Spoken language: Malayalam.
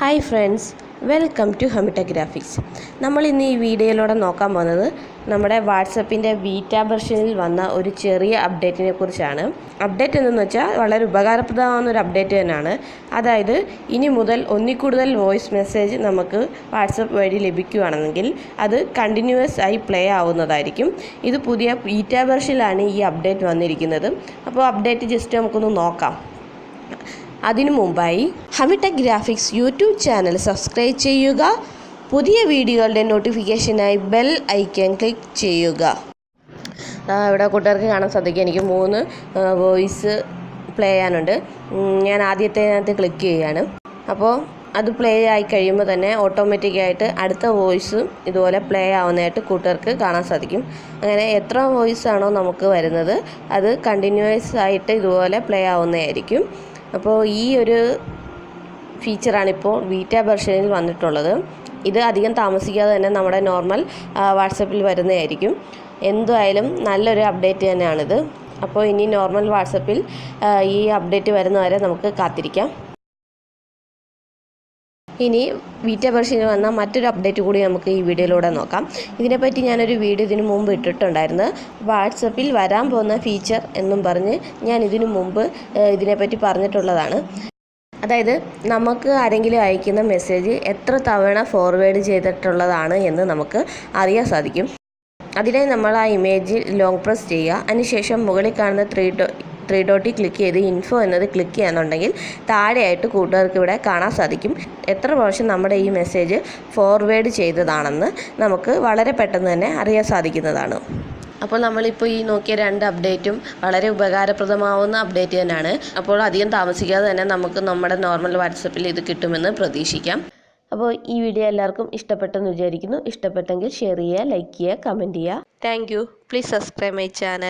Hi friends, welcome to Hamictech graphics. നമ്മൾ ഇന്ന് ഈ വീഡിയോയിലൂടെ നോക്കാൻ പോകുന്നത് നമ്മുടെ വാട്സപ്പിൻ്റെ ബീറ്റാ വെർഷനിൽ വന്ന ഒരു ചെറിയ അപ്ഡേറ്റിനെ കുറിച്ചാണ്. അപ്ഡേറ്റ് എന്തെന്ന് വെച്ചാൽ വളരെ ഉപകാരപ്രദമാകുന്ന ഒരു അപ്ഡേറ്റ് തന്നെയാണ്. അതായത് ഇനി മുതൽ ഒന്നിൽ കൂടുതൽ വോയിസ് മെസ്സേജ് നമുക്ക് വാട്സപ്പ് വഴി ലഭിക്കുകയാണെങ്കിൽ അത് കണ്ടിന്യൂസ് ആയി പ്ലേ ആവുന്നതായിരിക്കും. ഇത് പുതിയ ബീറ്റാ വെർഷനിലാണ് ഈ അപ്ഡേറ്റ് വന്നിരിക്കുന്നത്. അപ്പോൾ അപ്ഡേറ്റ് ജസ്റ്റ് നമുക്കൊന്ന് നോക്കാം. അതിനു മുമ്പായി ഹമിടെക് ഗ്രാഫിക്സ് യൂട്യൂബ് ചാനൽ സബ്സ്ക്രൈബ് ചെയ്യുക. പുതിയ വീഡിയോകളുടെ നോട്ടിഫിക്കേഷനായി ബെൽ ഐക്കൺ ക്ലിക്ക് ചെയ്യുക. ഇവിടെ കൂട്ടുകാർക്ക് കാണാൻ സാധിക്കും, എനിക്ക് 3 വോയിസ് പ്ലേ ചെയ്യാനുണ്ട്. ഞാൻ ആദ്യത്തേതിനകത്ത് ക്ലിക്ക് ചെയ്യുകയാണ്. അപ്പോൾ അത് പ്ലേ ആയി കഴിയുമ്പോൾ തന്നെ ഓട്ടോമാറ്റിക്കായിട്ട് അടുത്ത വോയിസും ഇതുപോലെ പ്ലേ ആവുന്നതായിട്ട് കൂട്ടുകാർക്ക് കാണാൻ സാധിക്കും. അങ്ങനെ എത്ര വോയിസ് ആണോ നമുക്ക് വരുന്നത് അത് കണ്ടിന്യൂസ് ആയിട്ട് ഇതുപോലെ പ്ലേ ആവുന്നതായിരിക്കും. അപ്പോൾ ഈ ഒരു ഫീച്ചറാണിപ്പോൾ ബീറ്റാ വെർഷനിൽ വന്നിട്ടുള്ളത്. ഇത് അധികം താമസിക്കാതെ തന്നെ നമ്മുടെ നോർമൽ വാട്സപ്പിൽ വരുന്നതായിരിക്കും. എന്തായാലും നല്ലൊരു അപ്ഡേറ്റ് തന്നെയാണിത്. അപ്പോൾ ഇനി നോർമൽ വാട്സപ്പിൽ ഈ അപ്ഡേറ്റ് വരുന്നവരെ നമുക്ക് കാത്തിരിക്കാം. ഇനി ബീറ്റാ വെർഷനിൽ വന്ന മറ്റൊരു അപ്ഡേറ്റ് കൂടി നമുക്ക് ഈ വീഡിയോയിലൂടെ നോക്കാം. ഇതിനെപ്പറ്റി ഞാനൊരു വീഡിയോ ഇതിനു മുമ്പ് ഇട്ടിട്ടുണ്ടായിരുന്നു. വാട്സപ്പിൽ വരാൻ പോകുന്ന ഫീച്ചർ എന്നും പറഞ്ഞ് ഞാൻ ഇതിനു മുമ്പ് ഇതിനെപ്പറ്റി പറഞ്ഞിട്ടുള്ളതാണ്. അതായത് നമുക്ക് ആരെങ്കിലും അയക്കുന്ന മെസ്സേജ് എത്ര തവണ ഫോർവേഡ് ചെയ്തിട്ടുള്ളതാണ് എന്ന് നമുക്ക് അറിയാൻ സാധിക്കും. അതിനായി നമ്മൾ ആ ഇമേജ് ലോങ് പ്രസ് ചെയ്യുക. അതിനുശേഷം മുകളിൽ കാണുന്ന ത്രീ ഡോട്ടിൽ ക്ലിക്ക് ചെയ്ത് ഇൻഫോ എന്നത് ക്ലിക്ക് ചെയ്യാന്നുണ്ടെങ്കിൽ താഴെയായിട്ട് കൂട്ടുകാർക്ക് ഇവിടെ കാണാൻ സാധിക്കും എത്ര പ്രാവശ്യം നമ്മുടെ ഈ മെസ്സേജ് ഫോർവേഡ് ചെയ്തതാണെന്ന് നമുക്ക് വളരെ പെട്ടെന്ന് തന്നെ അറിയാൻ സാധിക്കുന്നതാണ്. അപ്പോൾ നമ്മളിപ്പോൾ ഈ നോക്കിയ 2 അപ്ഡേറ്റും വളരെ ഉപകാരപ്രദമാവുന്ന അപ്ഡേറ്റ് തന്നെയാണ്. അപ്പോൾ അധികം താമസിക്കാതെ തന്നെ നമുക്ക് നമ്മുടെ നോർമൽ വാട്സപ്പിൽ ഇത് കിട്ടുമെന്ന് പ്രതീക്ഷിക്കാം. അപ്പോൾ ഈ വീഡിയോ എല്ലാവർക്കും ഇഷ്ടപ്പെട്ടെന്ന് വിചാരിക്കുന്നു. ഇഷ്ടപ്പെട്ടെങ്കിൽ ഷെയർ ചെയ്യുക, ലൈക്ക് ചെയ്യുക, കമൻറ്റ് ചെയ്യുക. Thank you. Please subscribe my channel.